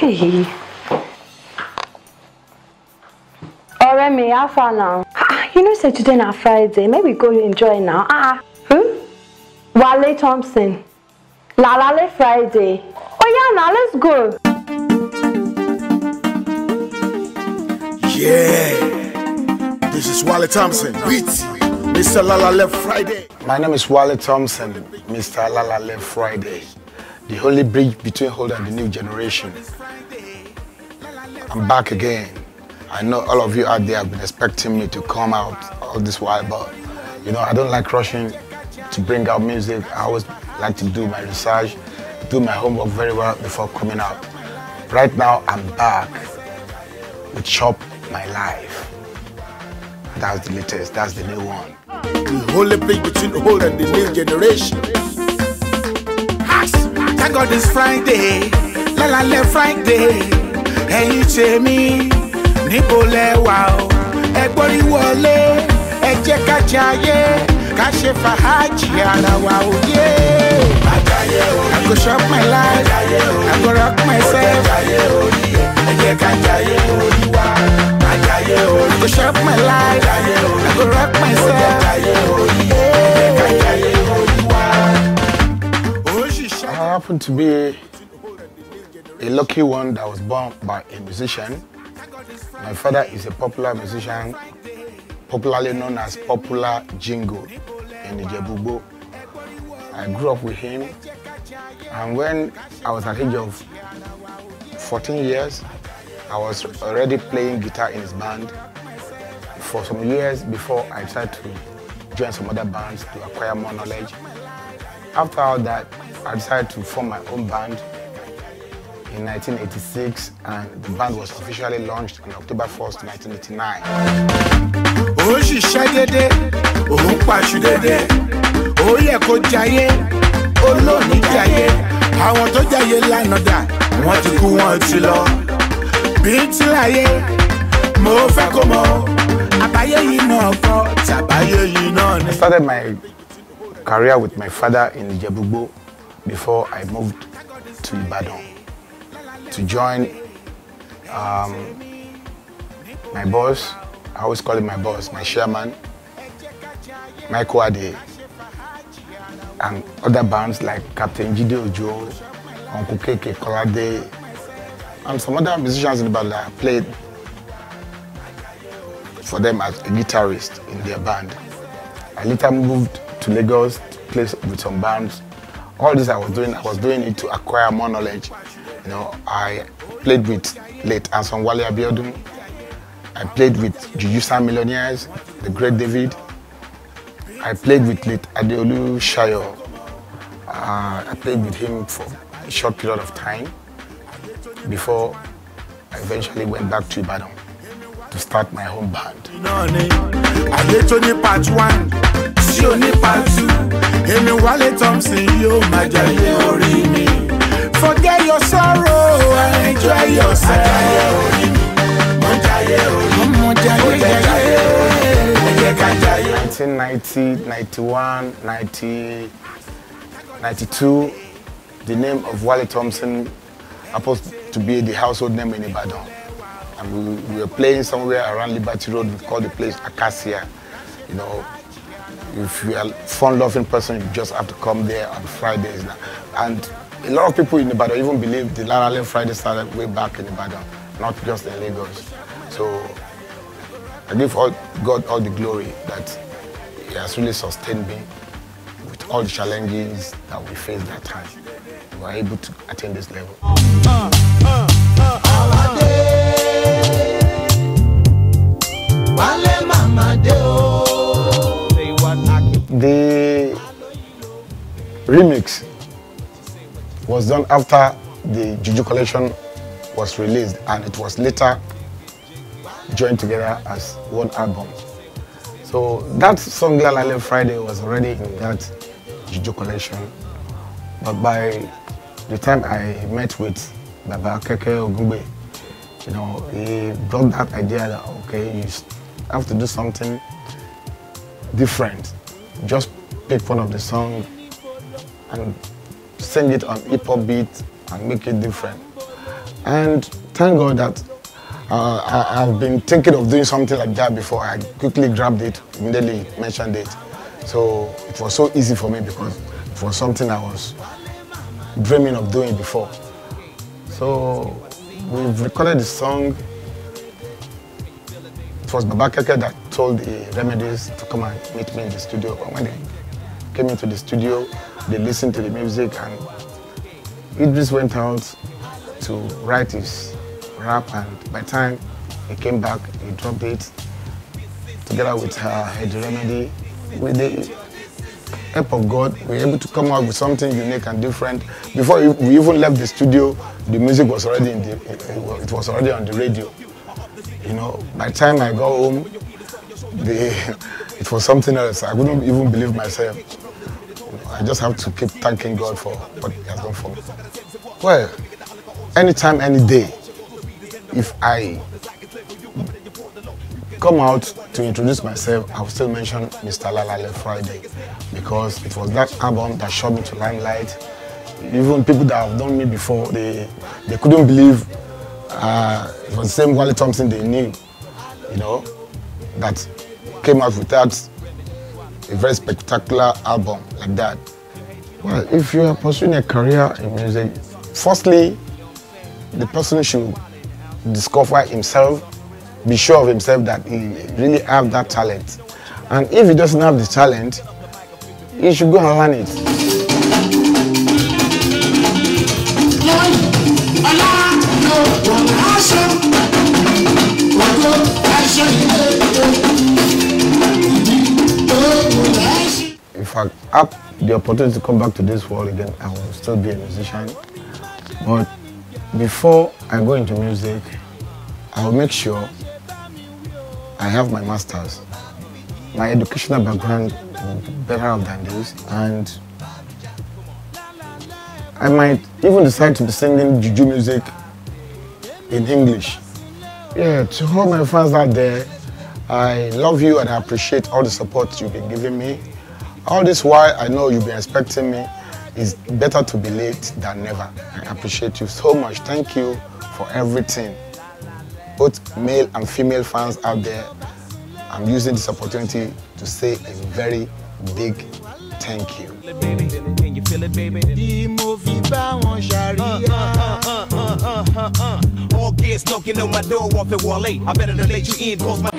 Hey. Alright, me, how far now? You know, say today na Friday. Maybe go enjoy now. WALE THOMPSON. La Friday. Oh yeah, now let's go. Yeah. This is WALE THOMPSON with Mr. La Friday. My name is WALE THOMPSON, Mr. La Friday. The holy bridge between old and the new generation. I'm back again. I know all of you out there have been expecting me to come out all this while, but you know, I don't like rushing to bring out music. I always like to do my research, do my homework very well before coming out. Right now, I'm back with Chop My Life. That's the latest, that's the new one. The holy bridge between the old and the new generation. Thank God it's Friday, La Friday. Hey, you tell me, níbo lẹ wà o, ẹ gbórí wọlé, ẹ jẹ́ ká jayé, ká ṣe fàájì ara wa o, yeah. I go shop my life, I go rock myself, ẹ jẹ́ ká jayé orí wa. I go shop my life, I go rock myself, ẹ jẹ́ ká jayé orí wa. I happen to be a lucky one that was born by a musician. My father is a popular musician, popularly known as Popular Jingo in Ijebu. I grew up with him, and when I was at the age of 14 years, I was already playing guitar in his band for some years before I tried to join some other bands to acquire more knowledge. After all that, I decided to form my own band in 1986, and the band was officially launched on October 1st, 1989. I started my career with my father in Ijebu before I moved to Ibadan to join my boss. I always call him my boss, my chairman, Michael Ade, and other bands like Captain Jide Ojo, Uncle Keke Kolade, and some other musicians in Ibadan that I played for them as a guitarist in their band. I later moved to Lagos to play with some bands. All this I was doing it to acquire more knowledge. You know, I played with late Anson Wale Abiodun. I played with Juju Sam Millionaires, the great David. I played with late Adeolu Shayo. I played with him for a short period of time before I eventually went back to Ibadan to start my home band. Part 1, part 2. WALE THOMPSON, forget your sorrow and enjoy yourself. 1990, 91, 90, 92, the name of WALE THOMPSON supposed to be the household name in Ibadan. And we were playing somewhere around Liberty Road. We called the place Acacia. You know, if you are a fun-loving person, you just have to come there on Fridays now. And a lot of people in Ibadan even believe the La Friday started way back in Ibadan, not just in Lagos. So I give God all the glory that He has really sustained me with all the challenges that we faced that time. We were able to attain this level. The remix was done after the Juju collection was released, and it was later joined together as one album. So that song La Friday was already in that Juju collection, but by the time I met with Baba Keke Ogungbe, you know, he brought that idea that okay, you have to do something different. Just pick one of the songs and sing it on hip-hop beat and make it different. And thank God that I've been thinking of doing something like that before. I quickly grabbed it, immediately mentioned it. So it was so easy for me because it was something I was dreaming of doing before. So we've recorded the song. It was Baba Keke that told the Remedies to come and meet me in the studio. But when they came into the studio, they listened to the music, and Idris went out to write his rap, and by the time he came back, he dropped it together with the Remedy. With the help of God, we were able to come out with something unique and different. Before we even left the studio, the music was already it was already on the radio. You know, by the time I got home, it was something else. I couldn't even believe myself. You know, I just have to keep thanking God for what He has done for me. Well, anytime, any day, if I come out to introduce myself, I will still mention Mr. Lalale Friday, because it was that album that showed me to limelight. Even people that have known me before, they couldn't believe it was the same WALE THOMPSON they knew, you know, that came out with that, a very spectacular album like that. Well, if you are pursuing a career in music, firstly, the person should discover himself, be sure of himself that he really has that talent. And if he doesn't have the talent, he should go and learn it. If I have the opportunity to come back to this world again, I will still be a musician. But before I go into music, I will make sure I have my master's. My educational background will be better off than this, and I might even decide to be singing juju music in English. Yeah, to all my fans out there, I love you and I appreciate all the support you've been giving me. All this while, I know you've been expecting me. It's better to be late than never. I appreciate you so much. Thank you for everything. Both male and female fans out there, I'm using this opportunity to say a very big thank you. Can you feel it, baby? All kids knocking on my door off at WALE. I better let you in, cause my